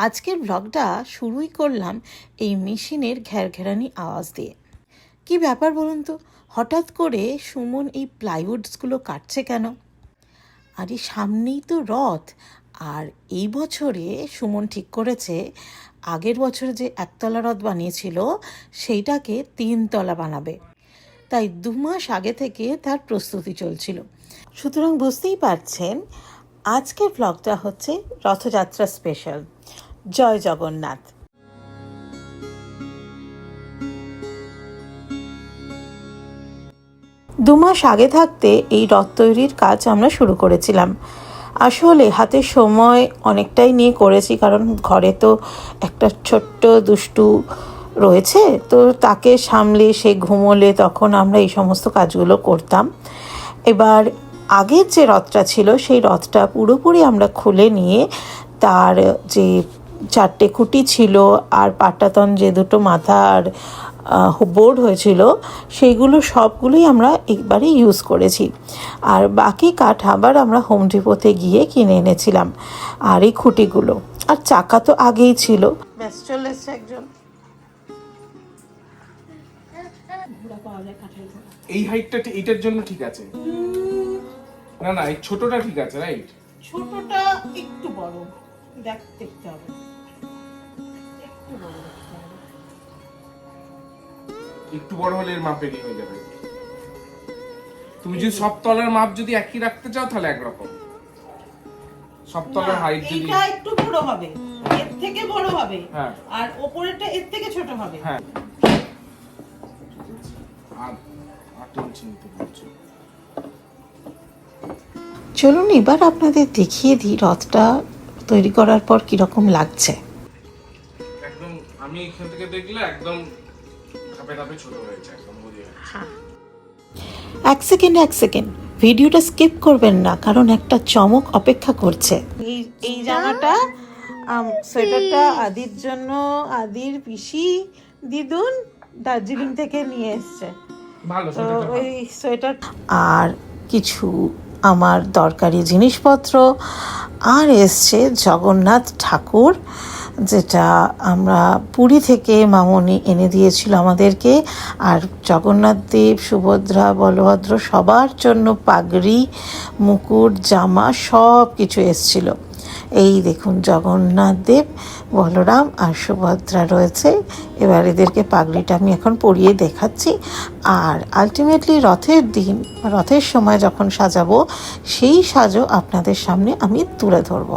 আজকের ব্লগটা শুরুই করলাম এই মেশিনের ঘ্যারঘ্যারানি আওয়াজ দিয়ে। কি ব্যাপার বলুন তো, হঠাৎ করে সুমন এই প্লাইউডসগুলো কাটছে কেন? আরে সামনেই তো রথ, আর এই বছরে সুমন ঠিক করেছে আগের বছরে যে একতলা রথ বানিয়েছিল সেইটাকে 3 তলা বানাবে। তাই 2 মাস আগে থেকে তার প্রস্তুতি চলছিল। সুতরাং বুঝতেই পারছেন আজকের ব্লগটা হচ্ছে রথযাত্রা স্পেশাল। জয় জগন্নাথ। 2 মাস আগে থাকতে এই রথ তৈরির কাজ আমরা শুরু করেছিলাম। আসলে হাতে সময় অনেকটাই নিয়ে করেছি, কারণ ঘরে তো একটা ছোট্ট দুষ্টু রয়েছে, তো তাকে সামলে সে ঘুমোলে তখন আমরা এই সমস্ত কাজগুলো করতাম। এবার আগের যে রথটা ছিল সেই রথটা পুরোপুরি আমরা খুলে নিয়ে তার যে 4টে খুঁটি ছিল আর পাটাতন যে 2টো মাথা আর বোর্ড হয়েছিল সেইগুলো সবগুলোই আমরা একবারে ইউজ করেছি। আর বাকি কাঠ আবার আমরা হোম ডিপোতে গিয়ে কিনে এনেছিলাম। আর এই খুঁটিগুলো আর চাকা তো আগেই ছিল। ব্যাস চলে এসছে একজন। এই হাইটটা এইটার জন্য ঠিক আছে। না না, এই ছোটটা ঠিক আছে, রাইট? ছোটটা একটু বড়, দেখতে হবে। একটু বড় হলে এর মাপ বেরিয়ে হয়ে যাবে। তুমি যদি সব তলার মাপ যদি একই রাখতে চাও তাহলে একরকম। সব তলার হাইট যদি এটা একটু বড় হবে, এর থেকে বড় হবে, হ্যাঁ, আর উপরেরটা এর থেকে ছোট হবে। হ্যাঁ। আর 8 ইঞ্চি নিতে বলছো। চলুন এবার আপনাদের দেখিয়ে দিই রথটা তৈরি করার পর কিরকম লাগছে। একদম আমি এখান থেকে দেখলে একদম ধাপে ধাপে ছোট হয়েছে, একদম বুঝে যাচ্ছে। এক সেকেন্ড ভিডিওটা স্কিপ করবেন না, কারণ একটা চমক অপেক্ষা করছে। এই জামাটা সোয়েটারটা আদির জন্য আদির পিসি দিদুন দার্জিলিং থেকে নিয়ে এসছে। ভালো তো ওই সোয়েটার আর কিছু আমার দরকারি জিনিসপত্র, আর এসছে জগন্নাথ ঠাকুর, যেটা আমরা পুরী থেকে মামনি এনে দিয়েছিল আমাদেরকে। আর জগন্নাথ দেব, সুভদ্রা, বলভদ্র সবার জন্য পাগড়ি, মুকুট, জামা সব কিছু এসছিল। এই দেখুন জগন্নাথ দেব, বলরাম আর সুভদ্রা রয়েছে। এবার এদেরকে পাগড়িটা আমি এখন পরিয়ে দেখাচ্ছি। আর আলটিমেটলি রথের দিন, রথের সময় যখন সাজাবো সেই সাজও আপনাদের সামনে আমি তুলে ধরবো।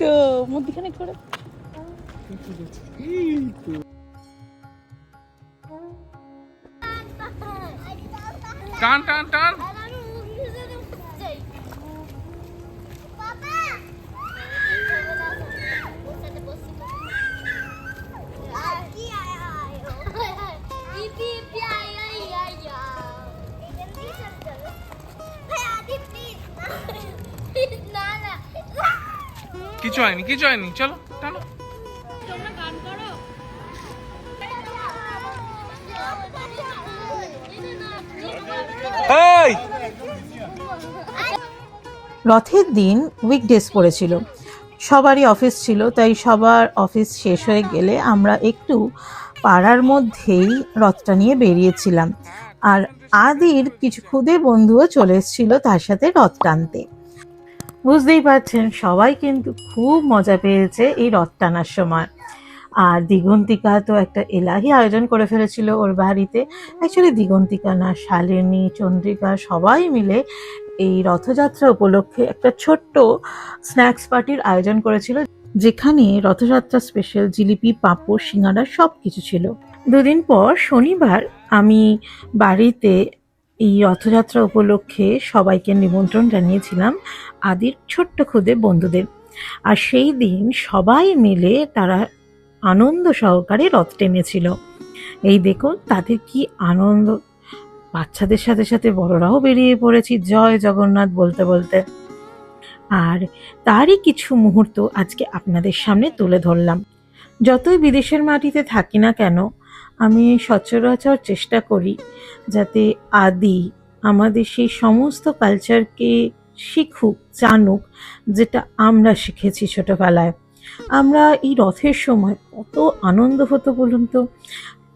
তো মধ্যখানে করে টান টান টান। কিছু হয়নি, চলো টানো। রথের দিন উইকডেজ পড়েছিল, সবারই অফিস ছিল, তাই সবার অফিস শেষ হয়ে গেলে আমরা একটু পাড়ার মধ্যেই রথটা নিয়ে বেরিয়েছিলাম। আর আদির কিছু খুদে বন্ধুও চলে এসেছিল তার সাথে রথ টানতে। বুঝতেই পারছেন সবাই কিন্তু খুব মজা পেয়েছে এই রথ টানার সময়। আর দিগন্তিকা তো একটা এলাহি আয়োজন করে ফেলেছিল ওর বাড়িতে। অ্যাকচুয়ালি দিগন্তিকা না, শালিনী, চন্দ্রিকা সবাই মিলে এই রথযাত্রা উপলক্ষে একটা ছোট্ট স্ন্যাক্স পার্টির আয়োজন করেছিল, যেখানে রথযাত্রা স্পেশাল জিলিপি, পাঁপড়, সিঙ্গাড়া সব কিছু ছিল। 2 দিন পর শনিবার আমি বাড়িতে এই রথযাত্রা উপলক্ষে সবাইকে নিমন্ত্রণ জানিয়েছিলাম, আদির ছোট্ট খুদে বন্ধুদের। আর সেই দিন সবাই মিলে তারা আনন্দ সহকারে রথ টেনেছিল। এই দেখুন তাদের কি আনন্দ, বাচ্চাদের সাথে সাথে বড়রাও বেরিয়ে পড়েছি জয় জগন্নাথ বলতে বলতে। আর তারই কিছু মুহূর্ত আজকে আপনাদের সামনে তুলে ধরলাম। যতই বিদেশের মাটিতে থাকি না কেন, আমি সচরাচর চেষ্টা করি যাতে আদি আমাদের সেই সমস্ত কালচারকে শিখুক, জানুক, যেটা আমরা শিখেছি ছোটবেলায়। আমরা এই রথের সময় কত আনন্দ হতো বলুন তো।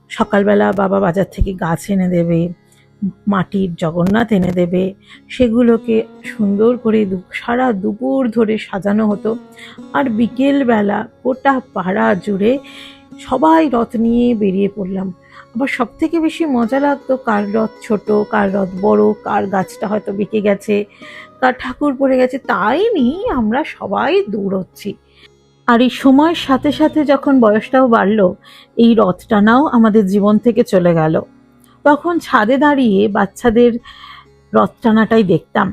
সকালবেলা বাবা বাজার থেকে গাছ এনে দেবে, মাটির জগন্নাথ এনে দেবে, সেগুলোকে সুন্দর করে সারা দুপুর ধরে সাজানো হতো। আর বিকেলবেলা গোটা পাড়া জুড়ে সবাই রথ নিয়ে বেরিয়ে পড়লাম। আবার সব থেকে বেশি মজা লাগতো কার রথ ছোট, কার রথ বড়, কার গাছটা হয়তো বেঁকে গেছে, কার ঠাকুর পড়ে গেছে, তাই নিয়ে আমরা সবাই দৌড়চ্ছি। আর এই সময়ের সাথে সাথে যখন বয়সটাও বাড়লো, এই রথ টানাও আমাদের জীবন থেকে চলে গেল। তখন ছাদে দাঁড়িয়ে বাচ্চাদের রথ টানাটাই দেখতাম।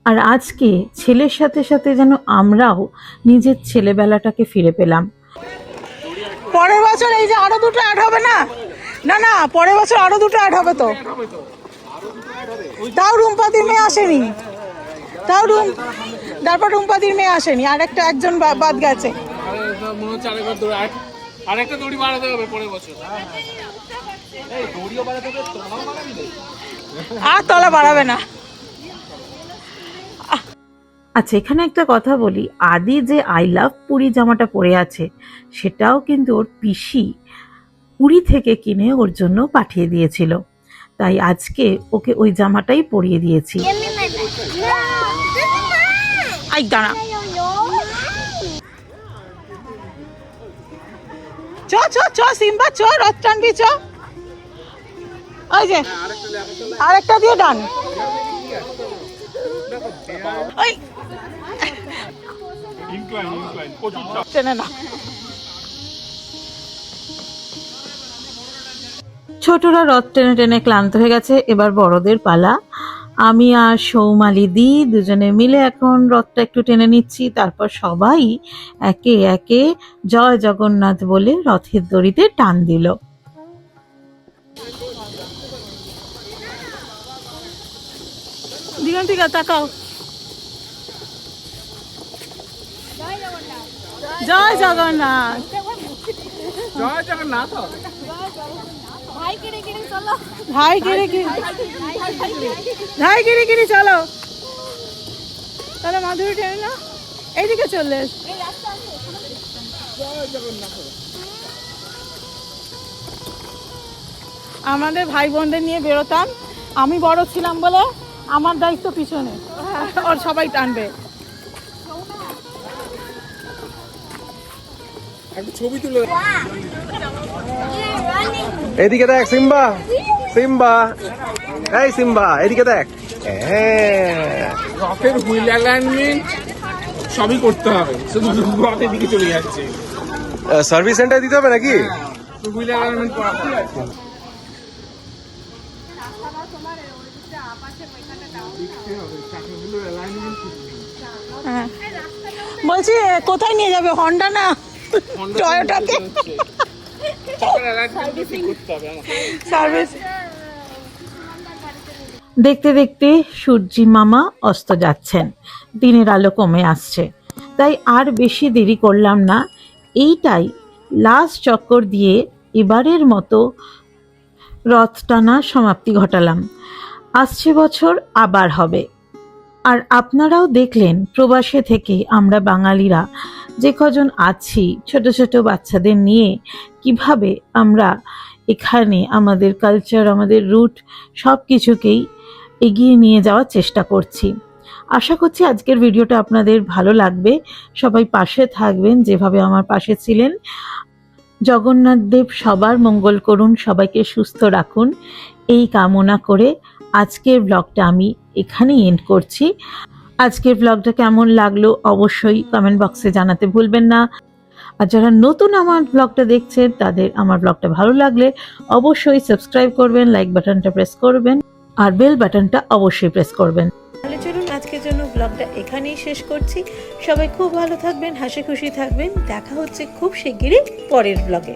আর আজকে ছেলের সাথে সাথে যেন আমরাও নিজের ছেলেবেলাটাকে ফিরে পেলাম। পরের বছর এই যে আরো দুটো অ্যাড হবে না? না না, পরের বছর আরো দুটো অ্যাড হবে তো। তাও রুম্পাদির মেয়ে আসেনি, তারপর রুম্পাদির মেয়ে আসেনি, আর একটা একজন বাদ গেছে। আরেকটা দড়ি বাড়াতে হবে পরের বছর। আর তলা বাড়াবে না। আচ্ছা, এখানে একটা কথা বলি, আদি যে আই লাভ পুরী জামাটা পরে আছে, সেটাও কিন্তু ওর পিসি পুরী থেকে কিনে ওর জন্য পাঠিয়ে দিয়েছিল। তাই আজকে ওকে ওই জামাটাই পরিয়ে দিয়েছি। আই দাঁড়া, চ চ চ সিম্বা চ, রথ টানবি চ। ওই যে আরেকটা দিয়ে ডান। ওই টেনে না। ছোটরা রথ টেনে টেনে ক্লান্ত হয়ে গেছে, এবার বড়দের পালা। আমি আর সৌমালি দি দুজনে মিলে এখন রথটা একটু টেনে নিচ্ছি। তারপর সবাই একে একে জয় জগন্নাথ বলে রথের দড়িতে টান দিল। দিগন্তিকা তাকাও। জয় জগন্নাথ, জয় জগন্নাথ। ভাই গিরি গিরি, ভাই গিরি গিরি চলো। তাহলে মাধুরী টেনে না, এইদিকে চললে। আমাদের ভাই বোনদের নিয়ে বেরোতাম, আমি বড় ছিলাম বলে আমার দায়িত্ব পিছনে, আর সবাই টানবে। ছবি তুলে এদিকে দেখ সিম্বা, সিম্বা, এই সিম্বা এদিকে দেখ। রথের হুইল অ্যালাইনমেন্ট সবই করতে হবে, শুধু রথের দিকে চলে যাচ্ছে। সার্ভিস সেন্টার দিতে হবে নাকি? হুইল অ্যালাইনমেন্ট করা বলছি কোথায় নিয়ে যাবে, হন্ডা না টয়োটাতে? সার্ভিস। দেখতে দেখতে সূর্যি মামা অস্ত যাচ্ছেন, দিনের আলো কমে আসছে। তাই আর বেশি দেরি করলাম না, এইটাই লাস্ট চক্কর দিয়ে এবারের মতো রথ টানা সমাপ্তি ঘটালাম। আসছে বছর আবার হবে। আর আপনারাও দেখলেন প্রবাসে থেকে আমরা বাঙালিরা যে কজন আছি ছোট ছোট বাচ্চাদের নিয়ে কিভাবে আমরা এখানে আমাদের কালচার, আমাদের রুট সব কিছুকেই এগিয়ে নিয়ে যাওয়ার চেষ্টা করছি। আশা করছি আজকের ভিডিওটা আপনাদের ভালো লাগবে। সবাই পাশে থাকবেন যেভাবে আমার পাশে ছিলেন। জগন্নাথ দেব সবার মঙ্গল করুন, সবাইকে সুস্থ রাখুন, এই কামনা করে আজকের ব্লগটা আমি এখানেই এন্ড করছি। আজকের ব্লগটা কেমন লাগলো অবশ্যই কমেন্ট বক্সে জানাতে ভুলবেন না। আর যারা নতুন আমার ব্লগটা দেখছেন তাদের আমার ব্লগটা ভালো লাগলে অবশ্যই সাবস্ক্রাইব করবেন, লাইক বাটনটা প্রেস করবেন আর বেল বাটনটা অবশ্যই প্রেস করবেন। তাহলে চলুন আজকের জন্য ব্লগটা এখানেই শেষ করছি। সবাই খুব ভালো থাকবেন, হাসি খুশি থাকবেন। দেখা হচ্ছে খুব শিগগিরই পরের ব্লগে।